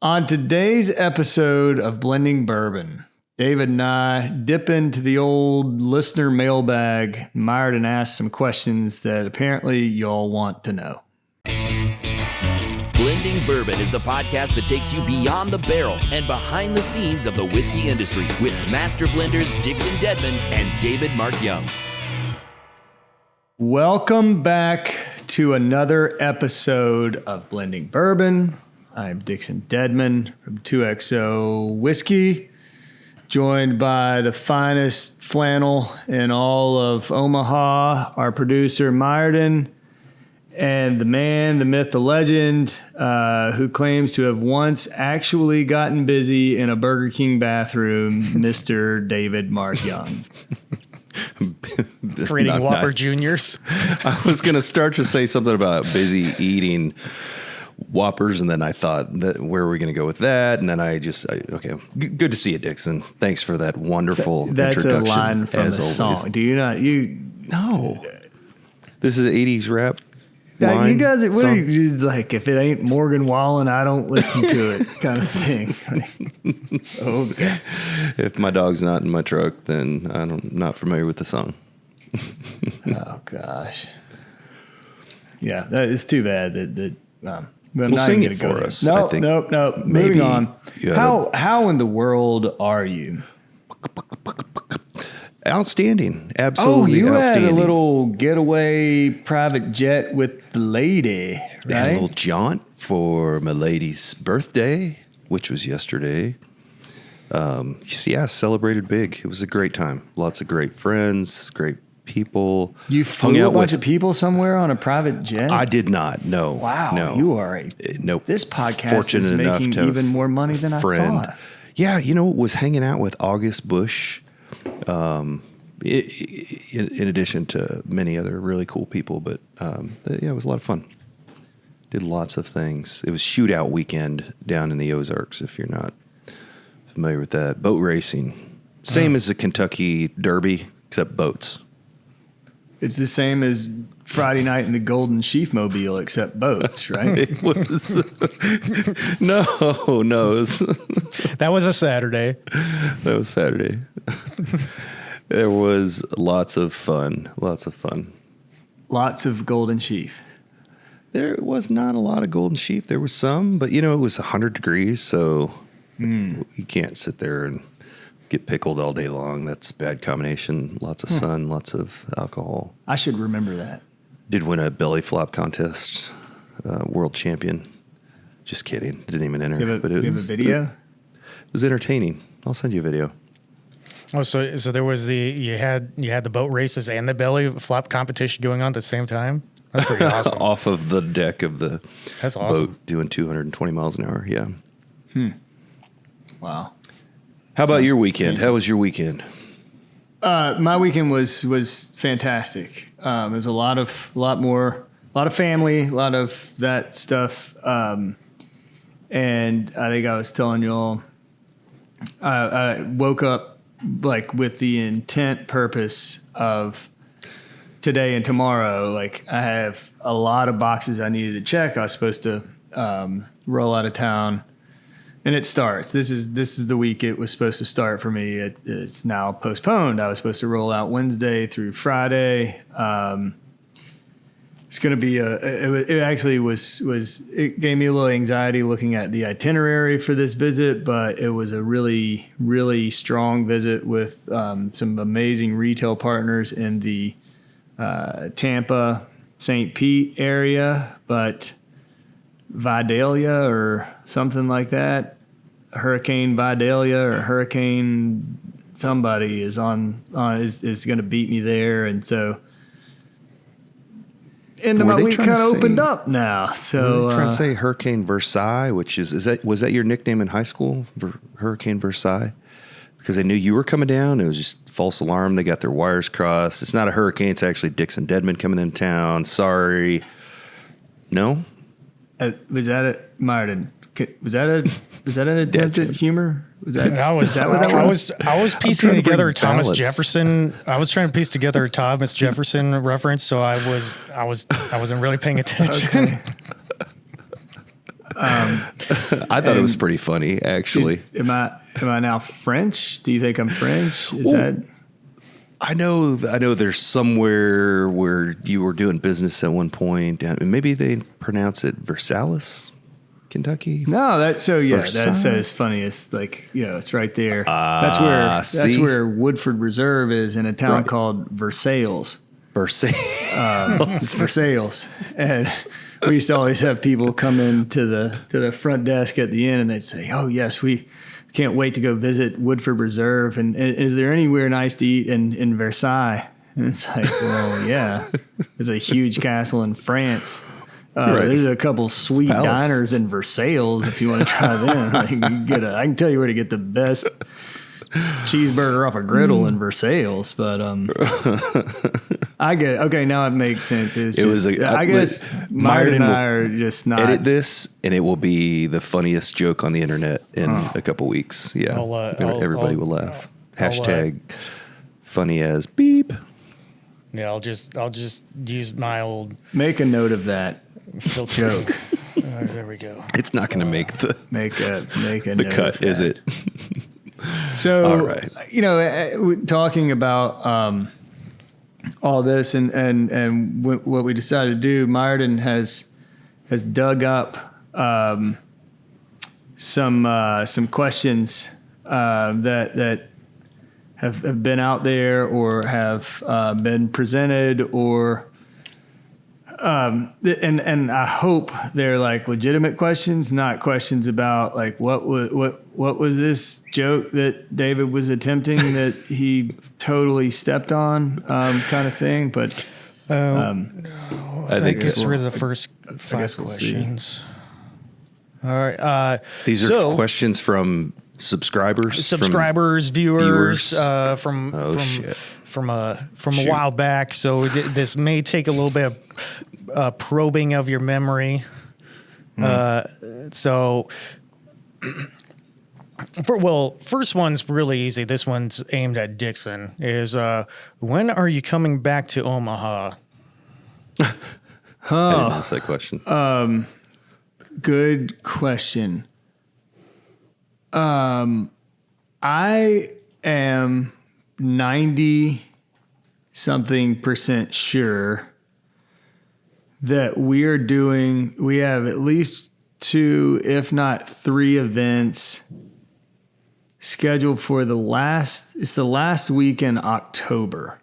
On today's episode of Blending Bourbon, David and I dip into the old listener mailbag, mired and asked some questions that apparently y'all want to know. Blending Bourbon is the podcast that takes you beyond the barrel and behind the scenes of the whiskey industry with master blenders Dixon Dedman and David Mark Young. Welcome back to another episode of Blending Bourbon. I'm Dixon Dedman from 2XO Whiskey, joined by the finest flannel in all of Omaha, our producer Myerden, and the man, the myth, the legend, who claims to have once actually gotten busy in a Burger King bathroom, Mr. David Mark Young. Creating Whopper Juniors. I was going to start to say something about busy eating Whoppers, and then I thought, where are we going to go with that? And then okay, good to see you, Dixon. Thanks for that wonderful introduction. That's a line from the song. Do you not? No. This is an 80s rap. Yeah, you guys, what are you just like? If it ain't Morgan Wallen, I don't listen to it, kind of thing. Okay. If my dog's not in my truck, then I'm not familiar with the song. Oh gosh. Yeah, that is too bad. Well, sing it for us. No. Moving on. How in the world are you? Outstanding. Absolutely outstanding. Oh, you had a little getaway private jet with the lady, right? Had a little jaunt for my lady's birthday, which was yesterday. Celebrated big. It was a great time. Lots of great friends, great people. You flew a bunch of people somewhere on a private jet? I did not. No. Wow. No. You are nope. This podcast is making even more money than I thought. Yeah. Was hanging out with August Bush. In addition to many other really cool people, but it was a lot of fun. Did lots of things. It was shootout weekend down in the Ozarks, if you're not familiar with that. Boat racing. Same as the Kentucky Derby, except boats. It's the same as Friday night in the Golden Sheaf Mobile, except boats, right? It was, no. That was a Saturday. That was Saturday. There was lots of fun. Lots of Golden Sheaf. There was not a lot of Golden Sheaf. There was some, but it was 100 degrees, so you can't sit there and get pickled all day long. That's a bad combination. Lots of sun, lots of alcohol. I should remember that. Did win a belly flop contest, world champion. Just kidding. Didn't even enter. Do you have a video? It was entertaining. I'll send you a video. Oh, so there was you had the boat races and the belly flop competition going on at the same time? That's pretty awesome. Off of the deck of the That's awesome. boat doing 220 miles an hour. Yeah. Wow. How about your weekend? How was your weekend? My weekend was fantastic. It was a lot of family, a lot of that stuff. And I think I was telling you all, I woke up like with the intent purpose of today and tomorrow. Like I have a lot of boxes I needed to check. I was supposed to roll out of town. And it starts. This is the week it was supposed to start for me. It's now postponed. I was supposed to roll out Wednesday through Friday. It's going to be it gave me a little anxiety looking at the itinerary for this visit, but it was a really, really strong visit with some amazing retail partners in the Tampa, St. Pete area, but Vidalia or something like that, Hurricane Vidalia or Hurricane somebody is going to beat me there, and so end of my week kind of opened up now. So trying to say Hurricane Versailles, which was that your nickname in high school, Hurricane Versailles? Because they knew you were coming down. It was just false alarm. They got their wires crossed. It's not a hurricane. It's actually Dixon Dedman coming in town. Sorry. No. Was that it, Martin? Was that an attempt at humor? Was that? I was piecing together Thomas Jefferson. I was trying to piece together a Thomas Jefferson reference, so I wasn't really paying attention. Okay. I thought it was pretty funny, actually. Am I now French? Do you think I'm French? Is that? I know there's somewhere where you were doing business at one point. Maybe they pronounce it Versailles, Kentucky. No, that's Versailles? as funny as like, it's right there. That's where Woodford Reserve is, in a town called Versailles. Versailles. It's Versailles. And we used to always have people come in to the front desk at the inn, and they'd say, "Oh yes, we can't wait to go visit Woodford Reserve. And is there anywhere nice to eat in Versailles?" And it's like, well, yeah, there's a huge castle in France. There's a couple sweet diners in Versailles if you want to try them. Like, I can tell you where to get the best cheeseburger off a griddle in Versailles. But I get it. Okay, now it makes sense. I guess Myron and I are just not. Edit this, and it will be the funniest joke on the internet in a couple weeks. Yeah, everybody will laugh. Hashtag funny as beep. Yeah, I'll just use my old make a note of that joke. There we go. It's not going to make the the cut, is it? So, all right. Talking about all this and what we decided to do, Myron has dug up some questions that have been out there or have been presented, or and I hope they're like legitimate questions, not questions about like what was this joke that David was attempting that he totally stepped on, kind of thing. But I think it's rid of the first 5 questions. All right. These are questions from subscribers, viewers, from a while back. So this may take a little bit of probing of your memory. First one's really easy. This one's aimed at Dixon. Is when are you coming back to Omaha? I didn't ask that question. Good question. I am 90-something% sure that we have at least 2, if not 3 events scheduled for the last week in October,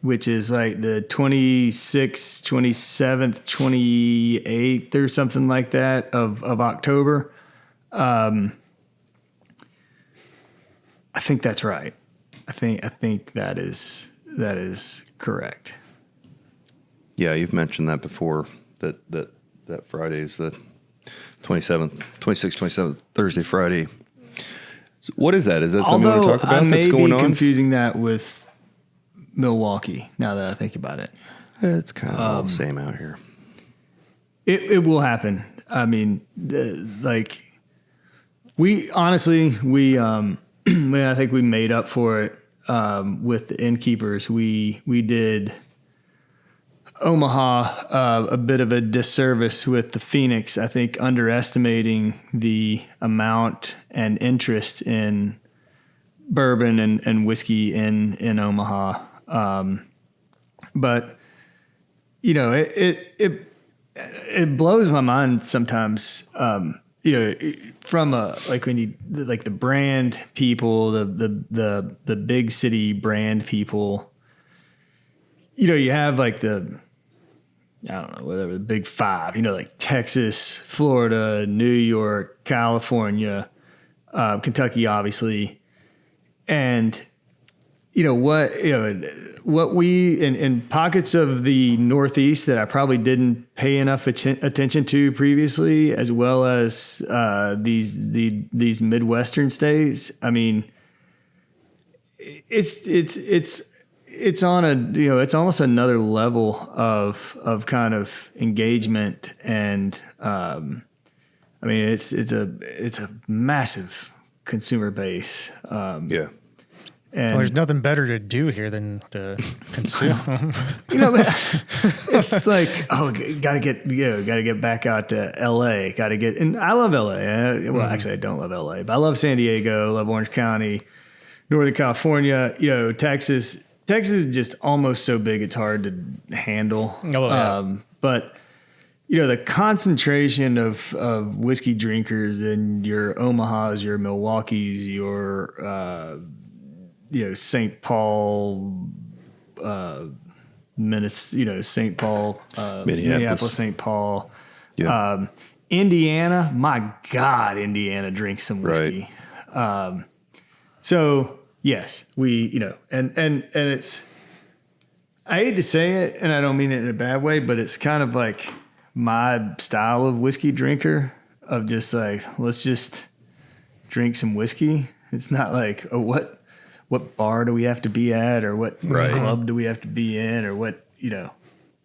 which is like the 26th, 27th, 28th or something like that of October. I think that's right. I think that is correct. Yeah, you've mentioned that before. That Friday's the 27th, 26th, 27th, Thursday, Friday. So what is that? Is that something you want to talk about that's going on? I may be confusing that with Milwaukee. Now that I think about it, it's kind of all the same out here. It will happen. I mean, like. We honestly, I think we made up for it with the innkeepers. We did Omaha a bit of a disservice with the Phoenix. I think underestimating the amount and interest in bourbon and whiskey in Omaha. But it blows my mind sometimes. From when you like the brand people, the big city brand people, you have like I don't know, whatever, the big 5, like Texas, Florida, New York, California, Kentucky, obviously. And, what we in pockets of the Northeast that I probably didn't pay enough attention to previously, as well as these Midwestern states. I mean, it's on it's almost another level of kind of engagement, and I mean it's a massive consumer base. Yeah. And there's nothing better to do here than to consume. it's like, gotta get back out to LA. And I love LA. Actually, I don't love LA, but I love San Diego. I love Orange County, Northern California. Texas. Texas is just almost so big it's hard to handle. Oh, yeah. But the concentration of whiskey drinkers in your Omahas, your Milwaukees, your St. Paul, St. Paul, Minneapolis, St. Paul, Indiana. My God, Indiana drinks some whiskey. Right. So yes, we, and it's, I hate to say it, and I don't mean it in a bad way, but it's kind of like my style of whiskey drinker of just like, let's just drink some whiskey. It's not like, what bar do we have to be at, or what club do we have to be in, or what,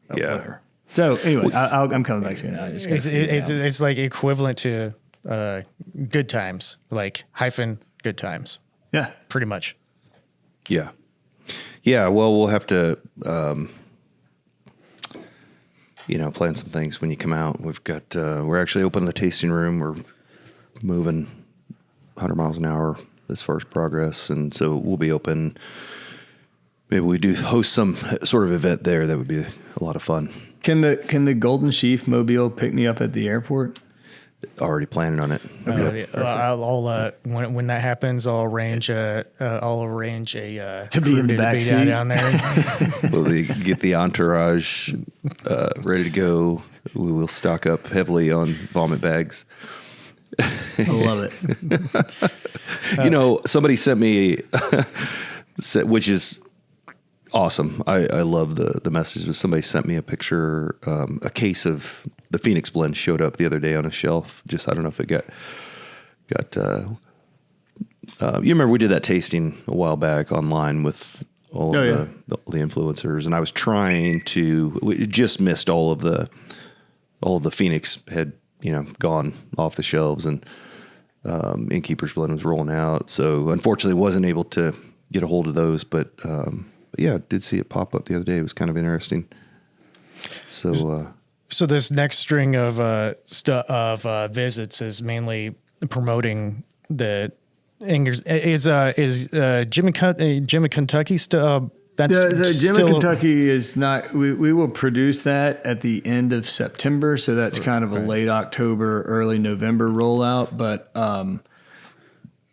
whatever. So anyway, I'm coming back soon. It's like equivalent to good times, like hyphen good times. Yeah, pretty much. Yeah. Yeah. Well, we'll have to, plan some things when you come out. We've got, we're actually opening the tasting room. We're moving 100 miles an hour as far as progress. And so we'll be open. Maybe we do host some sort of event there. That would be a lot of fun. Can the Golden Sheaf Mobile pick me up at the airport? Already planning on it. Okay. I'll when that happens, I'll arrange a to be in the back seat down there. We'll get the entourage ready to go. We will stock up heavily on vomit bags. I love it. Somebody sent me, which is awesome. I love the message. Somebody sent me a picture, a case of the Phoenix blend showed up the other day on a shelf. Just, I don't know if it got you remember we did that tasting a while back online with all of the influencers, and I was trying to, we just missed all of the Phoenix had, gone off the shelves, and Innkeeper's blend was rolling out. So unfortunately wasn't able to get a hold of those, but yeah, did see it pop up the other day. It was kind of interesting. So this next string of visits is mainly promoting the Ingers. Is Jim Kentucky still? Jim Kentucky is not. We will produce that at the end of September, so that's kind of a late October, early November rollout. But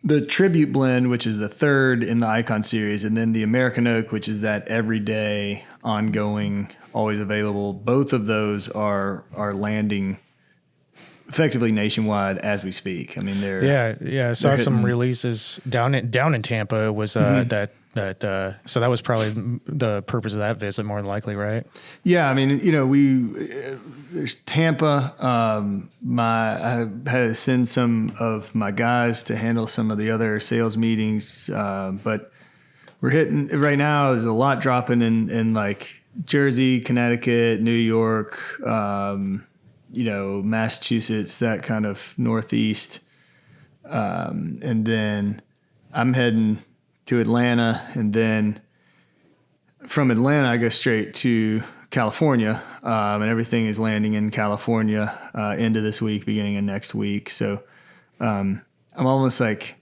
the Tribute Blend, which is the third in the Icon series, and then the American Oak, which is that everyday, ongoing, always available. Both of those are landing effectively nationwide as we speak. I mean, I saw some releases down in Tampa. It was that so that was probably the purpose of that visit, more than likely, right? Yeah, I mean, there's Tampa. I had to send some of my guys to handle some of the other sales meetings, but we're hitting right now. There's a lot dropping in like Jersey, Connecticut, New York, Massachusetts, that kind of Northeast. And then I'm heading to Atlanta, and then from Atlanta, I go straight to California, and everything is landing in California, end of this week, beginning of next week. So, I'm almost like,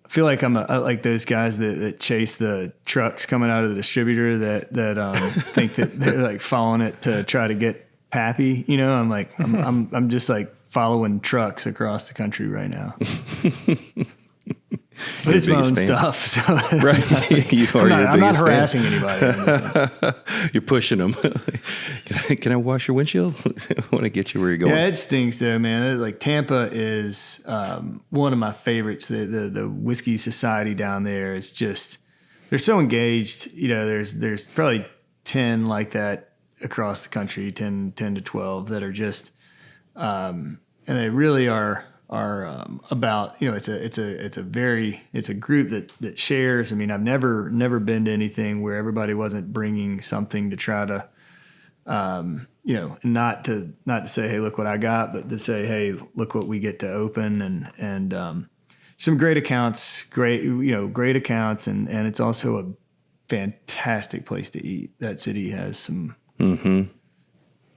I feel like I'm like those guys that chase the trucks coming out of the distributor that think that they're like following it to try to get Pappy. I'm like, I'm just like following trucks across the country right now. But it's my own stuff, so right. I'm not harassing anybody. You're pushing them. Can I wash your windshield? I want to get you where you're going. Yeah, it stinks though, man. Like Tampa is one of my favorites. The whiskey society down there is just, they're so engaged. There's probably 10 like that across the country, 10 to 12 that are just, and they really are about, it's a group that shares. I mean, I've never been to anything where everybody wasn't bringing something to try to, not to say, hey, look what I got, but to say, hey, look what we get to open. And some great accounts, great accounts. And it's also a fantastic place to eat. That city has some. Mm-hmm.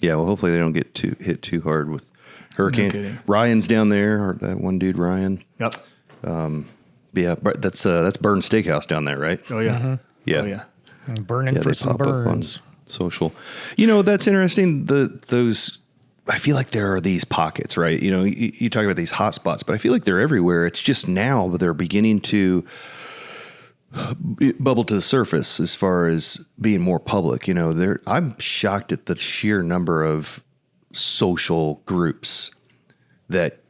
Yeah. Well, hopefully they don't get hit too hard with hurricane. No Ryan's down there, or that one dude, Ryan. Yep. Yeah, but that's Burn Steakhouse down there, right? Oh yeah. Mm-hmm. Yeah. Oh yeah. And burning Yeah, for they some pop up on burns. social. You know, that's interesting. Those, I feel like there are these pockets, right? You know, you talk about these hot spots, but I feel like they're everywhere. It's just now they're beginning to bubble to the surface as far as being more public. You know, I'm shocked at the sheer number of social groups that,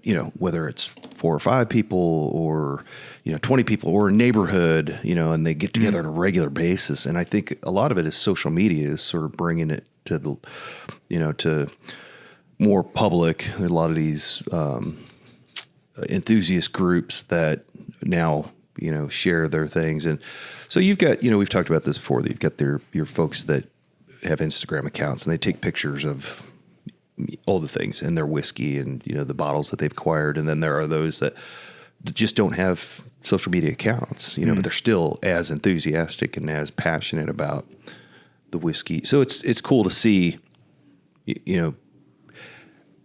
you know, whether it's 4 or 5 people or, you know, 20 people or a neighborhood, you know, and they get together on a regular basis. And I think a lot of it is social media is sort of bringing it to the, you know, to more public. A lot of these enthusiast groups that now, you know, share their things. And so you've got, you know, we've talked about this before, that you've got your folks that have Instagram accounts and they take pictures of all the things and their whiskey and, you know, the bottles that they've acquired. And then there are those that just don't have social media accounts, you know, but they're still as enthusiastic and as passionate about the whiskey. So it's cool to see, you know,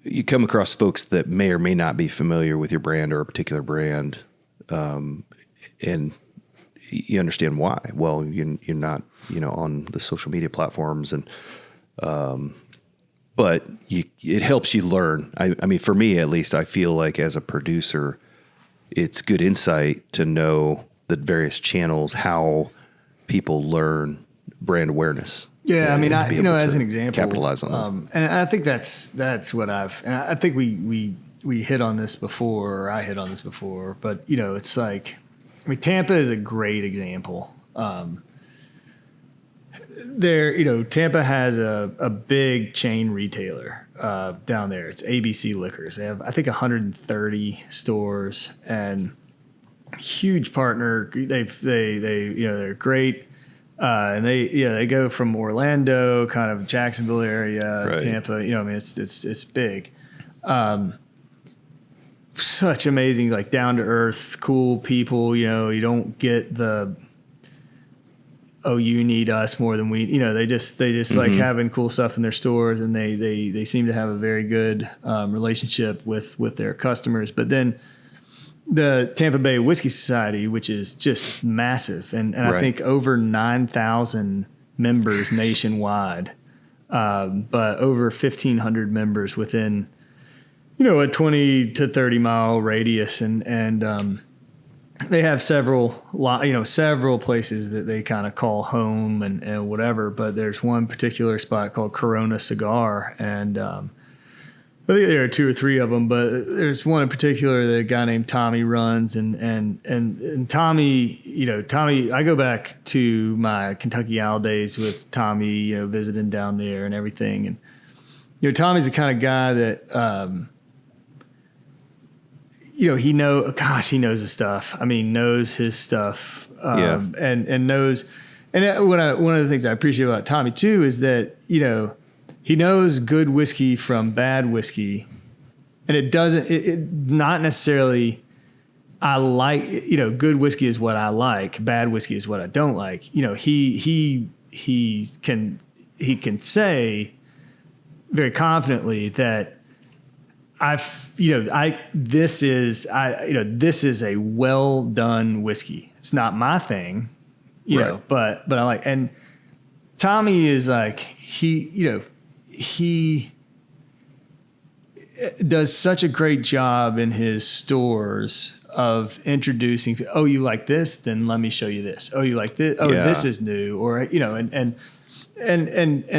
you come across folks that may or may not be familiar with your brand or a particular brand, and you understand why. Well, you're not, you know, on the social media platforms, and but it helps you learn. I mean, for me at least, I feel like as a producer, it's good insight to know the various channels, how people learn brand awareness. Yeah, I mean, as an example, capitalize on those. And I think that's what I think we hit on this before, or I hit on this before, but you know, it's like, I mean, Tampa is a great example. Tampa has a big chain retailer down there. It's ABC Liquors. They have, I think, 130 stores and huge partner. They're great. And they go from Orlando, kind of Jacksonville area, right. Tampa. You know, I mean, it's big. Such amazing, like down to earth, cool people. You know, you don't get the, oh, you need us more than we. You know, they just like having cool stuff in their stores, and they seem to have a very good relationship with their customers. But then the Tampa Bay Whiskey Society, which is just massive, and right. I think over 9,000 members nationwide, but over 1,500 members within, you know, a 20 to 30 mile radius, and they have several places that they kind of call home and whatever. But there's one particular spot called Corona Cigar, and I think there are 2 or 3 of them, but there's one in particular that a guy named Tommy runs, and Tommy, you know, I go back to my Kentucky Owl days with Tommy, you know, visiting down there and everything. And, you know, Tommy's the kind of guy that, you know, he knows his stuff. I mean, knows his stuff, and knows. And one of the things I appreciate about Tommy too is that, you know, he knows good whiskey from bad whiskey, and it not necessarily. I like, you know, good whiskey is what I like, bad whiskey is what I don't like. You know, he can say very confidently that this is a well done whiskey. It's not my thing, you right. know, but I like. And Tommy is like, he does such a great job in his stores of introducing, oh, you like this? Then let me show you this. Oh, you like this? Oh, yeah. This is new. Or, you know, and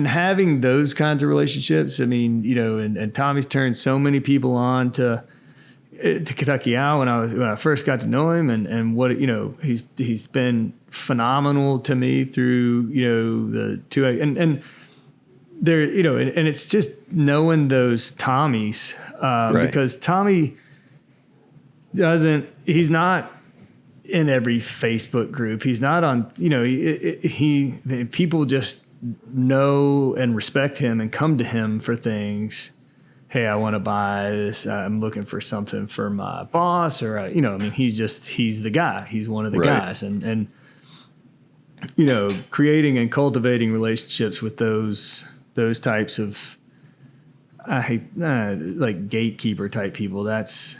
having those kinds of relationships. I mean, you know, and Tommy's turned so many people on to Kentucky Owl when I first got to know him, and what, you know, he's been phenomenal to me through, you know, the 2 and there, you know, and it's just knowing those Tommies, right. Because Tommy he's not in every Facebook group. He's not on, you know, people just know and respect him and come to him for things. hey, I want to buy this. I'm looking for something for my boss, or he's the guy. He's one of the guys, and creating and cultivating relationships with those types of, I hate like gatekeeper type people. That's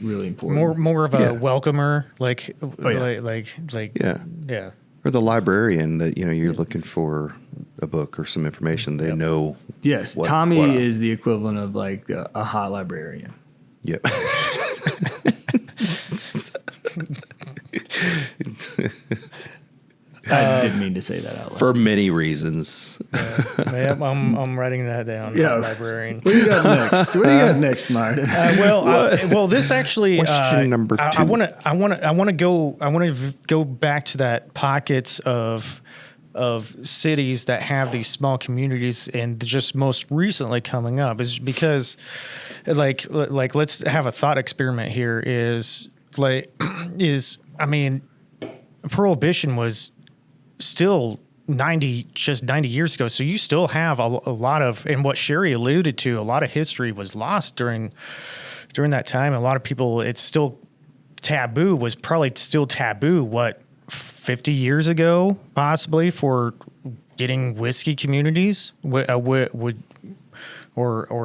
really important. More of a welcomer, like yeah. Or the librarian that you're looking for a book or some information. They know. Yes, Tommy is the equivalent of like a hot librarian. Yep. I didn't mean to say that out loud. For many reasons. I'm writing that down. Yeah. Librarian. What do you got next? What do you got next, Martin? Well, this actually question number 2. I want to go back to that pockets of cities that have these small communities, and just most recently coming up is because like let's have a thought experiment here. Prohibition was still 90 years ago. So you still have a lot of, and what Sherry alluded to, a lot of history was lost during that time. A lot of people, it's still taboo, was probably still taboo, 50 years ago, possibly, for getting whiskey communities or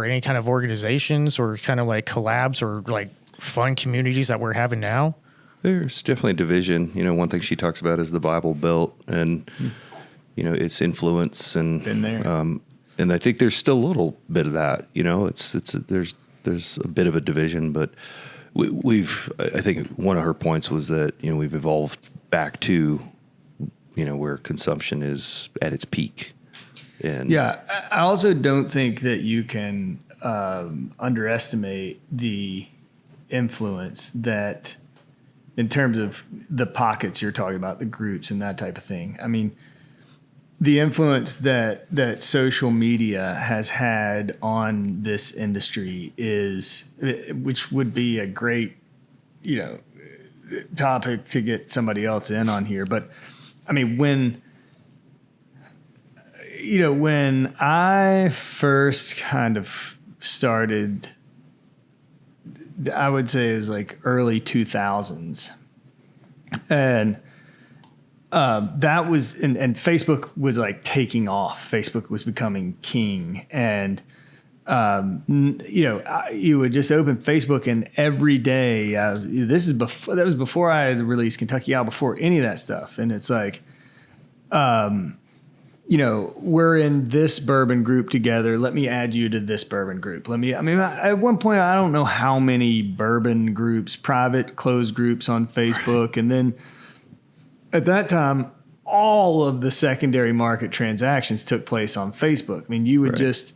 any kind of organizations or kind of like collabs or like fun communities that we're having now. There's definitely a division. One thing she talks about is the Bible Belt and, its influence, and been there. And I think there's still a little bit of that. There's a bit of a division, but I think one of her points was that we've evolved back to where consumption is at its peak. And I also don't think that you can underestimate the influence that, in terms of the pockets you're talking about, the groups and that type of thing. I mean, the influence that social media has had on this industry which would be a great, topic to get somebody else in on here. But I mean, when I first kind of started, I would say it was like early 2000s. And that was, and Facebook was like taking off. Facebook was becoming king. And, you would just open Facebook, and every day, that was before I had released Kentucky Owl, before any of that stuff. And it's like, we're in this bourbon group together. Let me add you to this bourbon group. At one point, I don't know how many bourbon groups, private closed groups on Facebook. And then at that time, all of the secondary market transactions took place on Facebook. I mean, you would just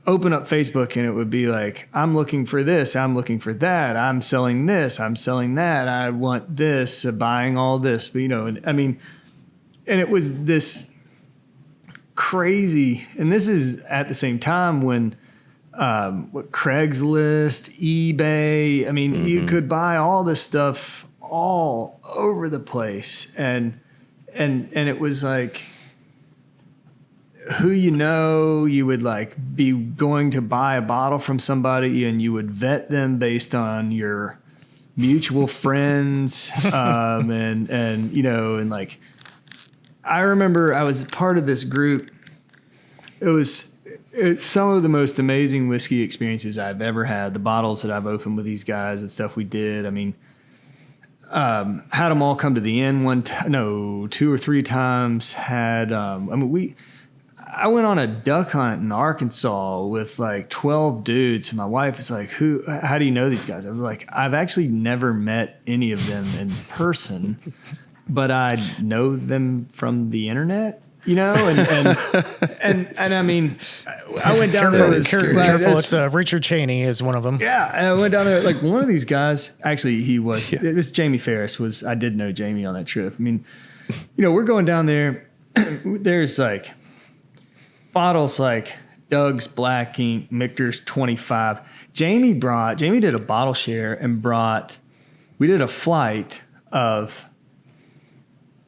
open up Facebook and it would be like, I'm looking for this, I'm looking for that, I'm selling this, I'm selling that, I want this, buying all this. But, and it was this crazy, and this is at the same time when Craigslist, eBay, you could buy all this stuff all over the place, and it was like, who you would like be going to buy a bottle from somebody, and you would vet them based on your mutual friends, and like, I remember I was part of this group. It's some of the most amazing whiskey experiences I've ever had. The bottles that I've opened with these guys and stuff we did. Had them all come to the end 2 or 3 times. I went on a duck hunt in Arkansas with like 12 dudes. And my wife is like, how do you know these guys? I was like, I've actually never met any of them in person, but I know them from the internet, and I mean, I went down there. Careful, it's Richard Cheney is one of them. Yeah, and I went down there, like, one of these guys, actually he was, it was Jamie Ferris, I did know Jamie on that trip. I mean, we're going down there, there's like bottles like Doug's Black Ink, Michter's 25. Jamie did a bottle share and we did a flight of,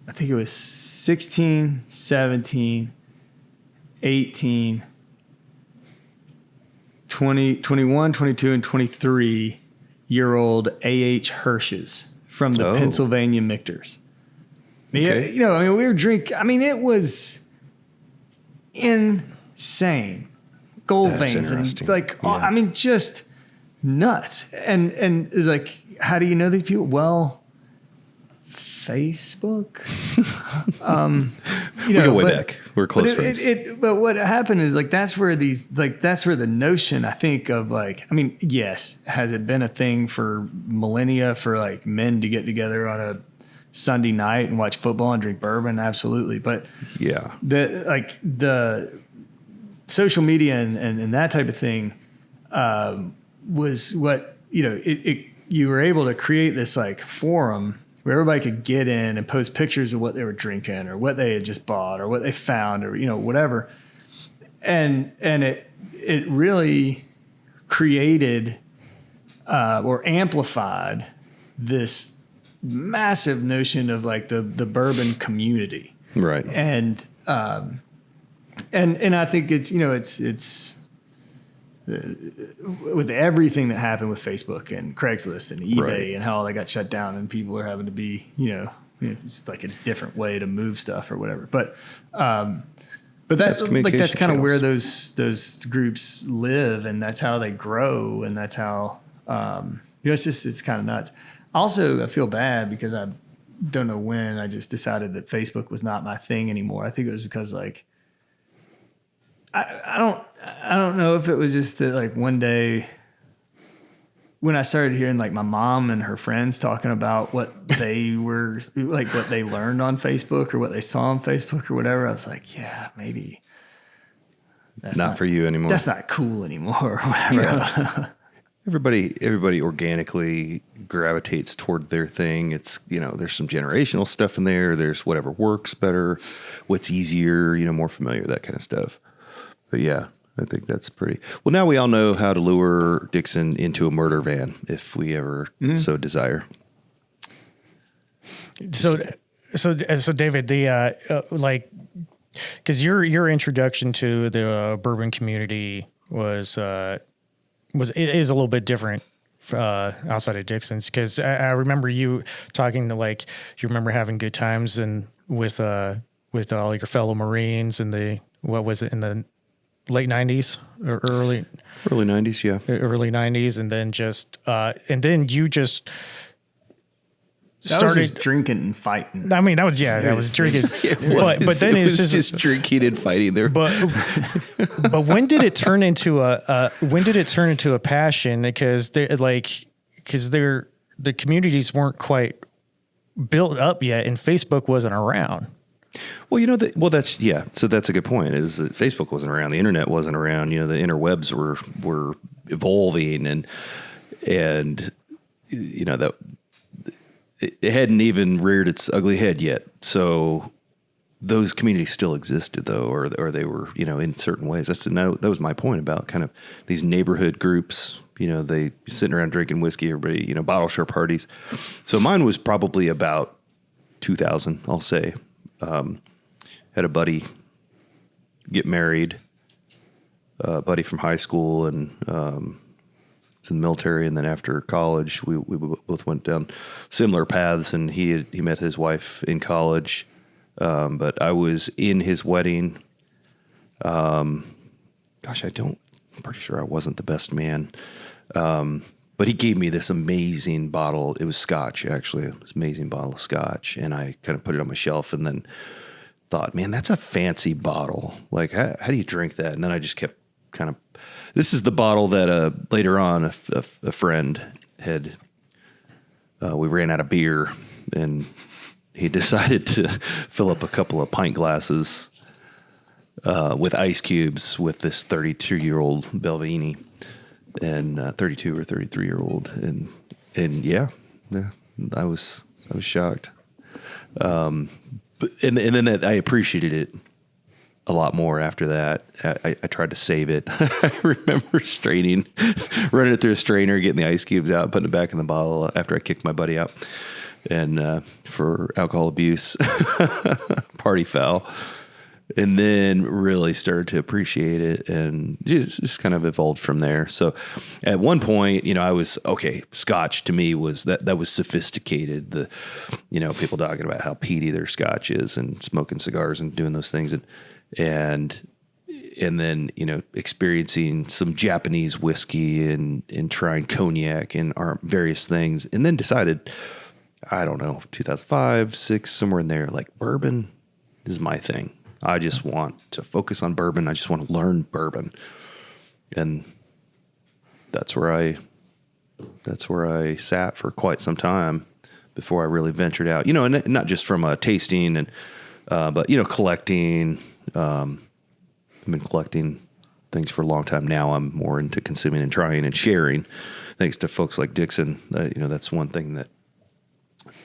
I think it was 16, 17, 18, 21, 22, and 23-year-old A.H. Hirsch's from the Pennsylvania Mictors. Okay. You know, I mean, we were drinking. I mean, it was insane. Gold That's veins and interesting. like, Yeah. I mean, just nuts. And it's like, how do you know these people? Well, Facebook. We go way back. We're close friends. But what happened is like that's where the notion I think of like, I mean, yes, has it been a thing for millennia for like men to get together on a Sunday night and watch football and drink bourbon? Absolutely. But Yeah. the social media and that type of thing was what, you know, you were able to create this like forum where everybody could get in and post pictures of what they were drinking or what they had just bought or what they found or, you know, whatever. And it really created or amplified this massive notion of like the bourbon community. Right. And I think it's, you know, it's with everything that happened with Facebook and Craigslist and eBay Right. and how they got shut down and people are having to be, you know, it's like a different way to move stuff or whatever. But that's like, that's kind of where those groups live and that's how they grow. And that's how, you know, it's kind of nuts. Also, I feel bad because I don't know when I just decided that Facebook was not my thing anymore. I think it was because like, I don't know if it was just that like one day when I started hearing like my mom and her friends talking about what they were like, what they learned on Facebook or what they saw on Facebook or whatever, I was like, yeah, maybe that's not for you anymore. That's not cool anymore or whatever. Yeah. Everybody organically gravitates toward their thing. It's, you know, there's some generational stuff in there. There's whatever works better, what's easier, you know, more familiar, that kind of stuff. But yeah, I think that's pretty well. Now we all know how to lure Dixon into a murder van if we ever so desire. So David, the like, because your introduction to the bourbon community is a little bit different outside of Dixon's. Because I remember you talking to like you remember having good times and with all your fellow Marines in the in the late 90s or early 90s, yeah. Early 90s, and then you just That was just drinking and fighting. I mean, that was drinking. But then it it's was just drinking and fighting there. But when did it turn into a passion? Because the communities weren't quite built up yet, and Facebook wasn't around. Well, you know, that's So that's a good point. Is that Facebook wasn't around, the internet wasn't around. You know, the interwebs were evolving, and you know that it hadn't even reared its ugly head yet. So those communities still existed, though, or they were, you know, in certain ways. That was my point about kind of these neighborhood groups. You know, they sitting around drinking whiskey, everybody, you know, bottle share parties. So mine was probably about 2000, I'll say. Had a buddy get married, a buddy from high school, and was in the military. And then after college, we both went down similar paths. And he met his wife in college, but I was in his wedding. I'm pretty sure I wasn't the best man, but he gave me this amazing bottle. It was scotch, actually. It was an amazing bottle of scotch. And I kind of put it on my shelf and then thought, man, that's a fancy bottle. Like, how do you drink that? And then I just kept kind of, this is the bottle that later on a friend had, we ran out of beer and he decided to fill up a couple of pint glasses with ice cubes with this 32-year-old Belvini. And 32 or 33-year-old, and yeah, I was shocked. But then I appreciated it a lot more after that. I tried to save it. I remember running it through a strainer, getting the ice cubes out, putting it back in the bottle after I kicked my buddy out, and for alcohol abuse, party foul. and then really started to appreciate it, and just kind of evolved from there. So at one point, I was, okay, Scotch to me was that was sophisticated. The, people talking about how peaty their Scotch is and smoking cigars and doing those things. And then, experiencing some Japanese whiskey and trying cognac and various things, and then decided, I don't know, 2005, 2006, somewhere in there, like bourbon is my thing. I just want to focus on bourbon. I just want to learn bourbon. And that's where I sat for quite some time before I really ventured out, and not just from tasting and, but, collecting. I've been collecting things for a long time now. I'm more into consuming and trying and sharing, thanks to folks like Dixon. That's one thing that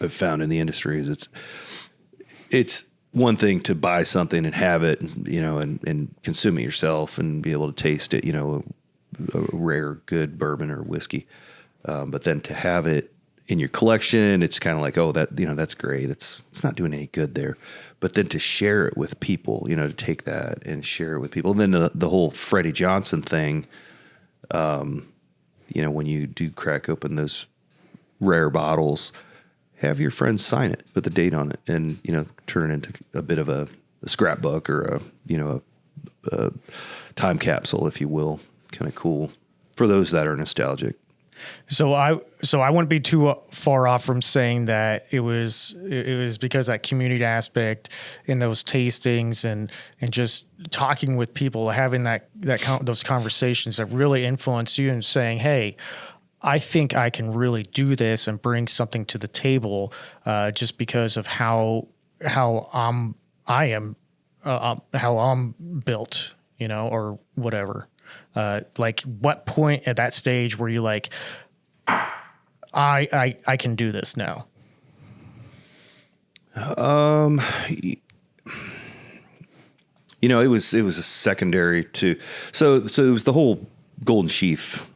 I've found in the industry is it's one thing to buy something and have it, and consume it yourself and be able to taste it, a rare, good bourbon or whiskey. But then to have it in your collection, it's kind of like, oh, that's great. It's not doing any good there. But then to share it with people, to take that and share it with people. And then the whole Freddie Johnson thing, when you do crack open those rare bottles, have your friends sign it, put the date on it, and, turn it into a bit of a scrapbook or a time capsule, if you will. Kind of cool for those that are nostalgic. So I wouldn't be too far off from saying that it was because that community aspect in those tastings and just talking with people, having those conversations that really influence you and saying, hey, I think I can really do this and bring something to the table, just because of how I'm built, or whatever. Like what point at that stage were you like, I can do this now? It was a secondary to, so it was the whole Golden Sheaf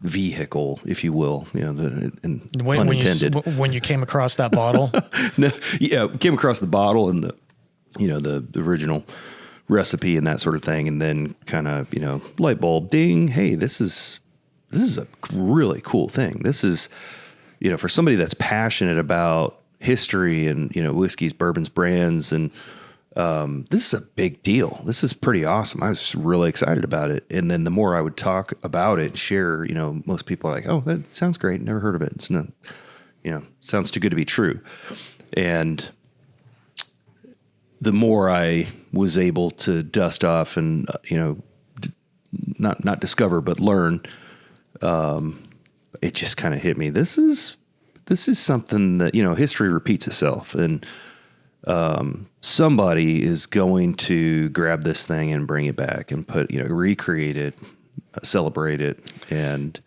vehicle, if you will, pun intended. When you came across that bottle? No, yeah, came across the bottle and the original recipe and that sort of thing, and then kind of light bulb ding, hey, this is a really cool thing. This is for somebody that's passionate about history and whiskeys, bourbons, brands, and this is a big deal. This is pretty awesome. I was really excited about it. And then the more I would talk about it and share, most people are like, oh, that sounds great, never heard of it, it's not, sounds too good to be true. And the more I was able to dust off and, not discover, but learn, it just kind of hit me. This is something that, history repeats itself, and somebody is going to grab this thing and bring it back and recreate it, celebrate it. And,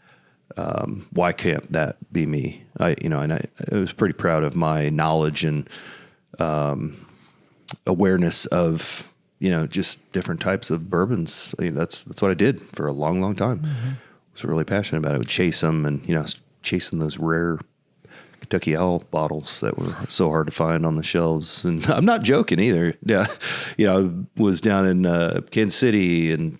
why can't that be me? I was pretty proud of my knowledge and, awareness of, just different types of bourbons. That's what I did for a long, long time. Mm-hmm. I was really passionate about it. I would chase them and, chasing those rare Kentucky Owl bottles that were so hard to find on the shelves. And I'm not joking either. Yeah. I was down in Kansas City and,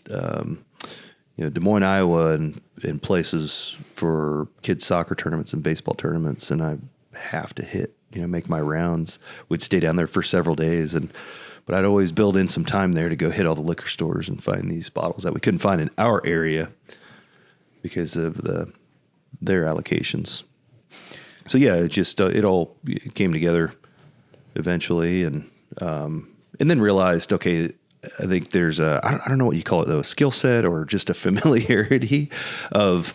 Des Moines, Iowa, and places for kids' soccer tournaments and baseball tournaments. And I have to hit, make my rounds. We'd stay down there for several days, but I'd always build in some time there to go hit all the liquor stores and find these bottles that we couldn't find in our area because of their allocations. So yeah, it just it all came together eventually, and then realized, okay, I think there's I don't know what you call it though, a skill set or just a familiarity of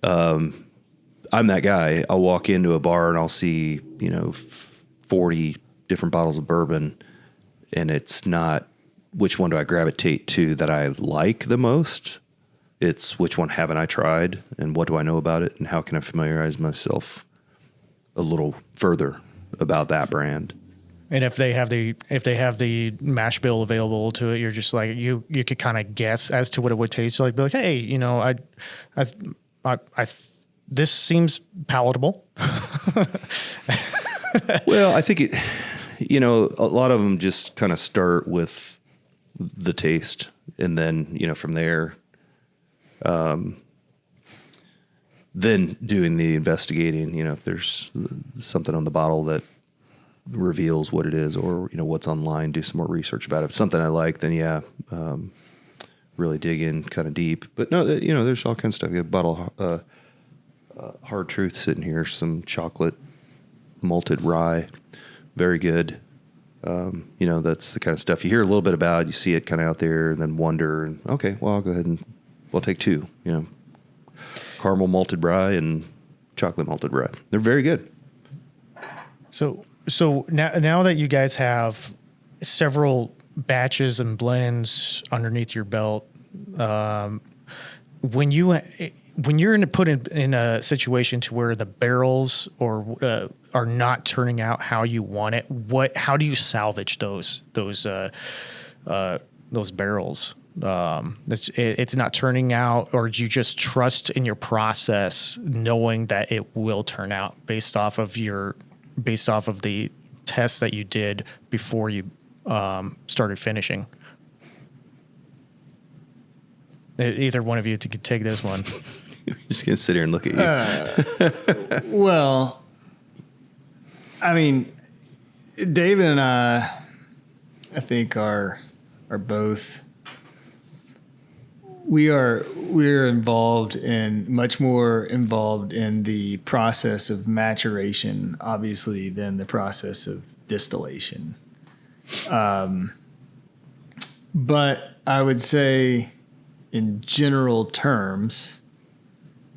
I'm that guy. I'll walk into a bar and I'll see 40 different bottles of bourbon, and it's not which one do I gravitate to that I like the most. It's which one haven't I tried, and what do I know about it, and how can I familiarize myself a little further about that brand. And if they have the mash bill available to it, you're just like you could kind of guess as to what it would taste like. Be like, hey, I this seems palatable. Well, I think a lot of them just kind of start with the taste, and then from there, then doing the investigating. If there's something on the bottle that reveals what it is, or what's online, do some more research about it. If it's something I like, then really dig in kind of deep. But no, there's all kinds of stuff. You got a bottle Hard Truth sitting here, some chocolate malted rye, very good. That's the kind of stuff you hear a little bit about. You see it kind of out there, and then wonder. And okay, well, I'll go ahead and we'll take two. Caramel malted rye and chocolate malted rye. They're very good. So now that you guys have several batches and blends underneath your belt, when you're put in a situation to where the barrels are not turning out how you want it, how do you salvage those barrels? It's not turning out, or do you just trust in your process, knowing that it will turn out based off of the tests that you did before you started finishing? Either one of you could take this one. I'm just gonna sit here and look at you. Well, I mean, David and I think are both. We're much more involved in the process of maturation, obviously, than the process of distillation. But I would say, in general terms,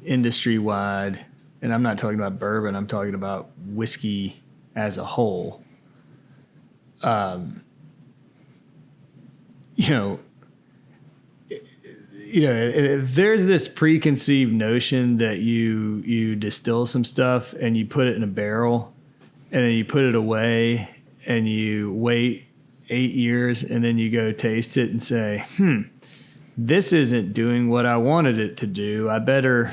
industry-wide, and I'm not talking about bourbon, I'm talking about whiskey as a whole, if there's this preconceived notion that you distill some stuff and you put it in a barrel and then you put it away and you wait 8 years and then you go taste it and say, this isn't doing what I wanted it to do, I better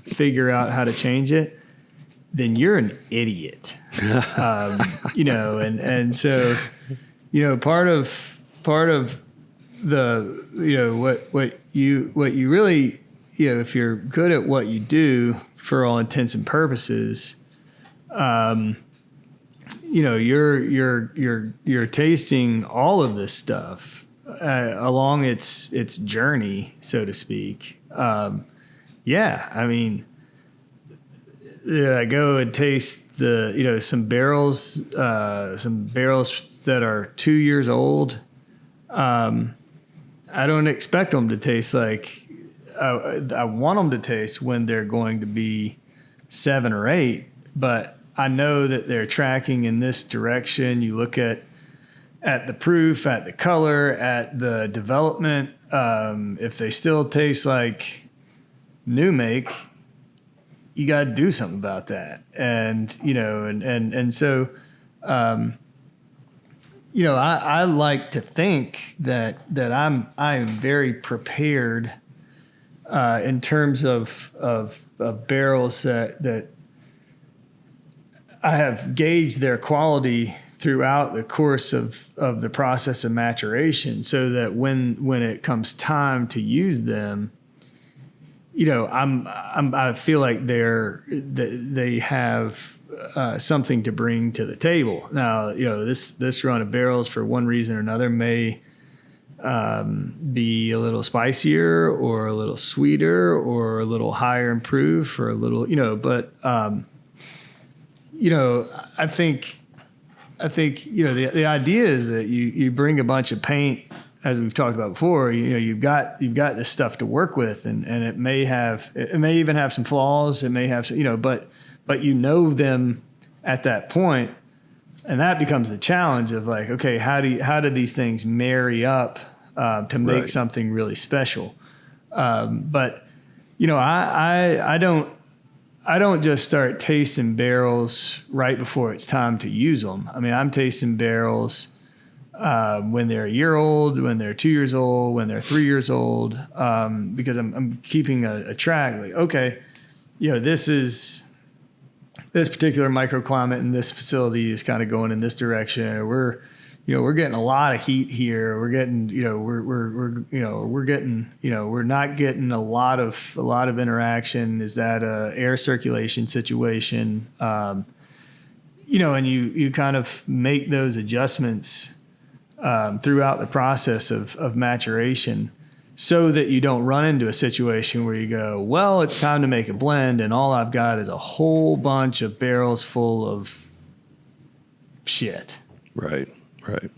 figure out how to change it, then you're an idiot. And so, part of the, what you really, if you're good at what you do for all intents and purposes, you're tasting all of this stuff along its journey, so to speak. I mean, I go and taste some barrels that are 2 years old. I don't expect them to taste like I want them to taste when they're going to be 7 or 8, but I know that they're tracking in this direction. You look at the proof, at the color, at the development. If they still taste like new make, you got to do something about that. And so, I like to think that I am very prepared in terms of barrels that I have gauged their quality throughout the course of the process of maturation, so that when it comes time to use them, I feel like they have something to bring to the table. Now, this run of barrels, for one reason or another, may be a little spicier or a little sweeter or a little higher in proof or a little, but I think the idea is that you bring a bunch of paint, as we've talked about before. You've got this stuff to work with, and it may even have some flaws. It may have some, but them at that point, and that becomes the challenge of like, okay, how do these things marry up to make something really special? But I don't just start tasting barrels right before it's time to use them. I mean, I'm tasting barrels when they're a year old, when they're 2 years old, when they're 3 years old, because I'm keeping a track. Like, okay, this particular microclimate in this facility is kind of going in this direction. Or we're we're getting a lot of heat here. We're getting, we're not getting a lot of interaction. Is that a air circulation situation? And you kind of make those adjustments throughout the process of maturation, so that you don't run into a situation where you go, well, it's time to make a blend, and all I've got is a whole bunch of barrels full of shit. Right. And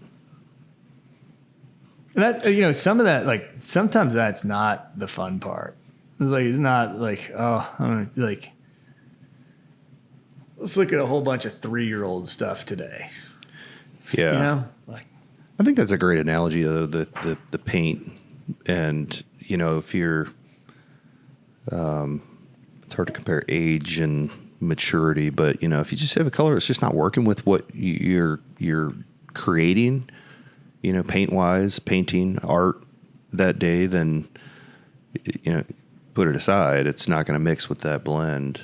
that, some of that, like, sometimes that's not the fun part. It's not like, let's look at a whole bunch of 3-year-old stuff today. Yeah. I think that's a great analogy, though, the paint. And, if you're, it's hard to compare age and maturity, but, if you just have a color that's just not working with what you're creating, paint-wise, painting, art that day, then, put it aside. It's not going to mix with that blend.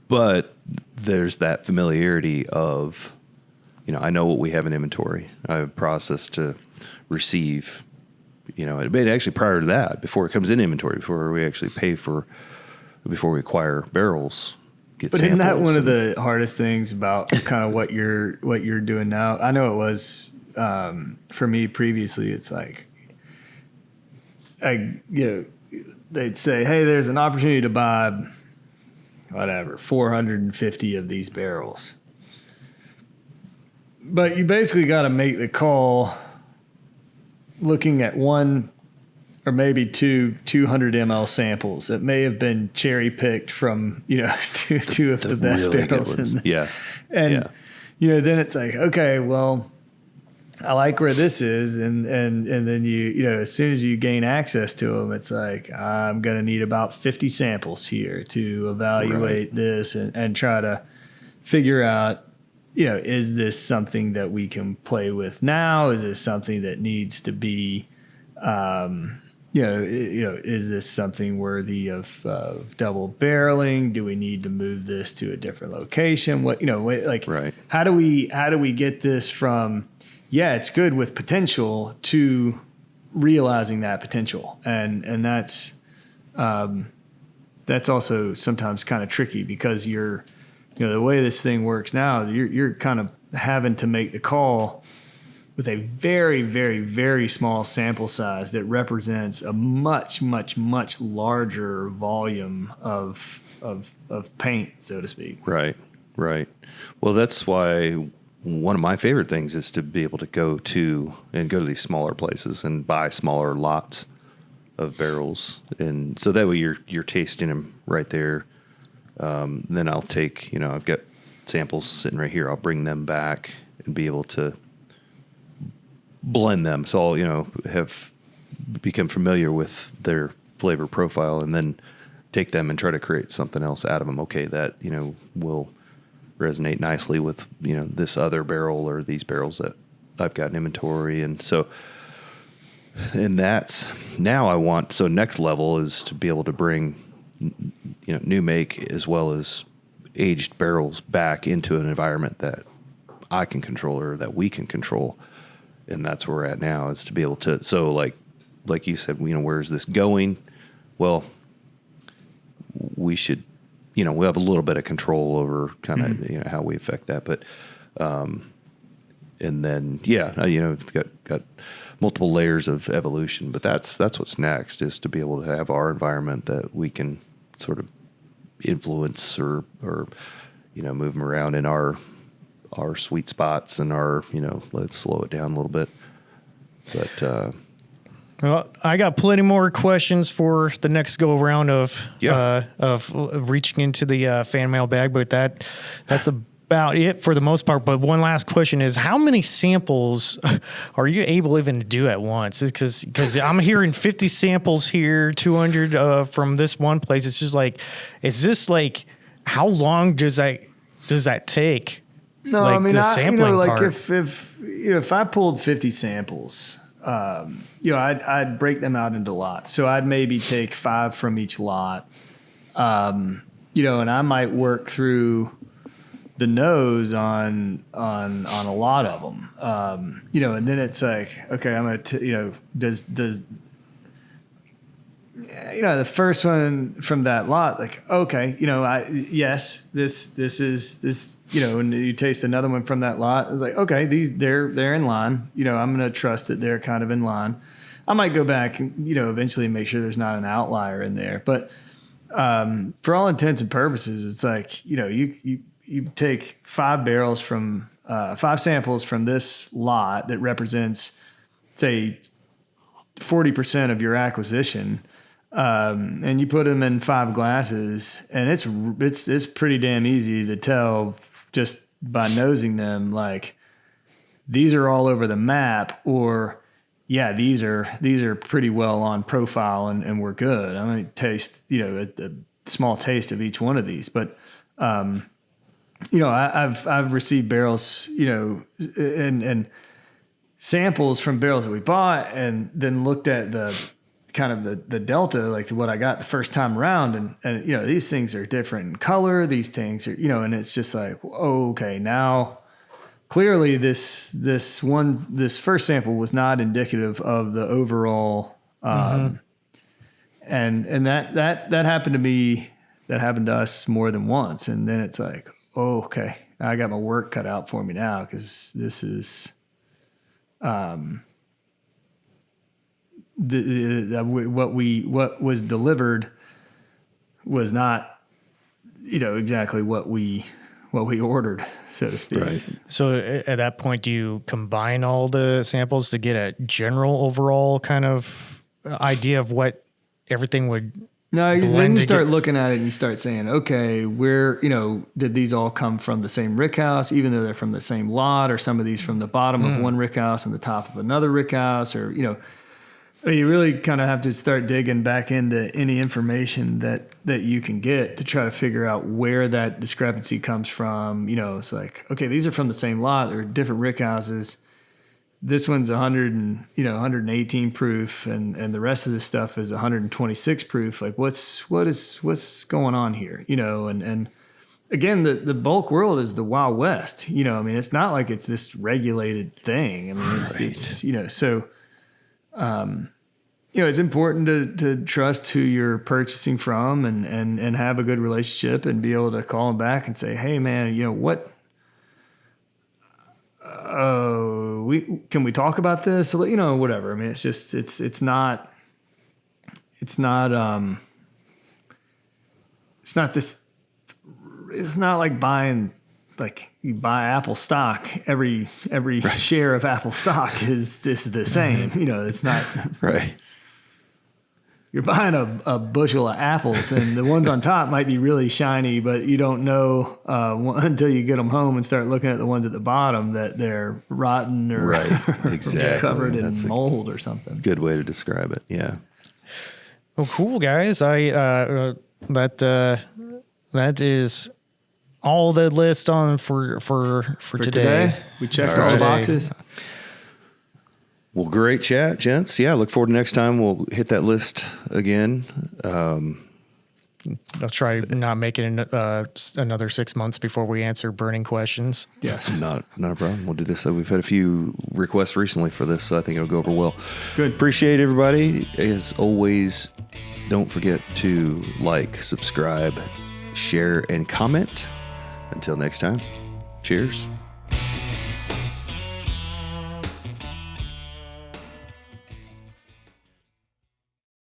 But there's that familiarity of, I know what we have in inventory. I have a process to receive, actually prior to that, before it comes in inventory, before we actually before we acquire barrels, But isn't that one of the hardest things about kind of what you're doing now? I know it was for me previously. It's like, they'd say, hey, there's an opportunity to buy 450 of these barrels. But you basically got to make the call looking at one or maybe two 200 ml samples that may have been cherry picked from, two of the best really barrels in this. Yeah. And, then it's like, okay, well, I like where this is. And then as soon as you gain access to them, it's like, I'm going to need about 50 samples here to evaluate this and try to figure out, is this something that we can play with now? Is this something that needs to be, is this something worthy of double barreling? Do we need to move this to a different location? Right. How do we get this from, it's good with potential to realizing that potential? And that's also sometimes kind of tricky because you're, the way this thing works now, you're kind of having to make the call with a very, very, very small sample size that represents a much, much, much larger volume of paint, so to speak. Right. Well, that's why one of my favorite things is to be able to go to these smaller places and buy smaller lots of barrels, and so that way you're tasting them right there. Then I'll take, I've got samples sitting right here. I'll bring them back and be able to blend them. So I'll, have become familiar with their flavor profile and then take them and try to create something else out of them. Okay, that, will resonate nicely with, this other barrel or these barrels that I've got in inventory. And that's now so next level is to be able to bring, new make as well as aged barrels back into an environment that I can control or that we can control. And that's where we're at now, is to be able to, so like you said, where is this going? Well, we should, we have a little bit of control over kind of, how we affect that. But, and then, got multiple layers of evolution, but that's what's next, is to be able to have our environment that we can sort of influence or move them around in our sweet spots and our, let's slow it down a little bit. But, well, I got plenty more questions for the next go around of reaching into the fan mail bag, but that's about it for the most part. But one last question is, how many samples are you able even to do at once? Because I'm hearing 50 samples here, 200 from this one place. It's just like, is this like, how long does that take? No, like I mean, the sampling part? if I pulled 50 samples, I'd break them out into lots. So I'd maybe take 5 from each lot, and I might work through the nose on a lot of them. You know, and then it's like, okay, I'm gonna you know, does you know, the first one from that lot, like, okay, you know, this is, you know, and you taste another one from that lot. It's like, okay, they're in line. You know, I'm going to trust that they're kind of in line. I might go back and, you know, eventually make sure there's not an outlier in there. But for all intents and purposes, it's like, you know, you take 5 barrels from 5 samples from this lot that represents, say, 40% of your acquisition. And you put them in 5 glasses, and it's pretty damn easy to tell just by nosing them, like, these are all over the map, or yeah, these are pretty well on profile, and we're good. I'm going to taste, you know, a small taste of each one of these, but you know, I've received barrels, you know, and samples from barrels that we bought, and then looked at the kind of the delta, like what I got the first time around. And, you know, these things are different in color. These things are, you know, and it's just like, oh, okay, now clearly this first sample was not indicative of the overall. And that happened to me, that happened to us more than once. And then it's like, oh, okay, I got my work cut out for me now. 'Cause this is, what was delivered was not, you know, exactly what we ordered, so to speak. Right. So at that point, do you combine all the samples to get a general overall kind of idea of what everything would? No, then you start looking at it and you start saying, okay, where, you know, did these all come from the same rick house, even though they're from the same lot, or some of these from the bottom of one rick house and the top of another rick house, or, you know, you really kind of have to start digging back into any information that you can get to try to figure out where that discrepancy comes from. You know, it's like, okay, these are from the same lot or different rick houses. This one's 118 proof, and the rest of this stuff is 126 proof. Like, what's going on here? You know, and again, the bulk world is the Wild West. You know, I mean, it's not like it's this regulated thing. I mean, it's you know, so. You know, it's important to trust who you're purchasing from, and have a good relationship, and be able to call them back and say, hey man, you know what, can we talk about this? You know, whatever. I mean, it's just, it's not like buying, like you buy Apple stock, every share of Apple stock is the same. You know, it's not Right. You're buying a bushel of apples, and the ones on top might be really shiny, but you don't know until you get them home and start looking at the ones at the bottom that they're rotten or, Right. Exactly. covered in That's a mold or something. good way to describe it. Yeah. Well, cool guys. That is all the list on for today. We checked For all the today. boxes. Well, great chat, gents. Yeah, look forward to next time. We'll hit that list again. I'll try not making another 6 months before we answer burning questions. Yes. Not a problem. We'll do this. We've had a few requests recently for this, so I think it'll go over well. Good. Appreciate everybody. As always, don't forget to like, subscribe, share, and comment. Until next time, cheers.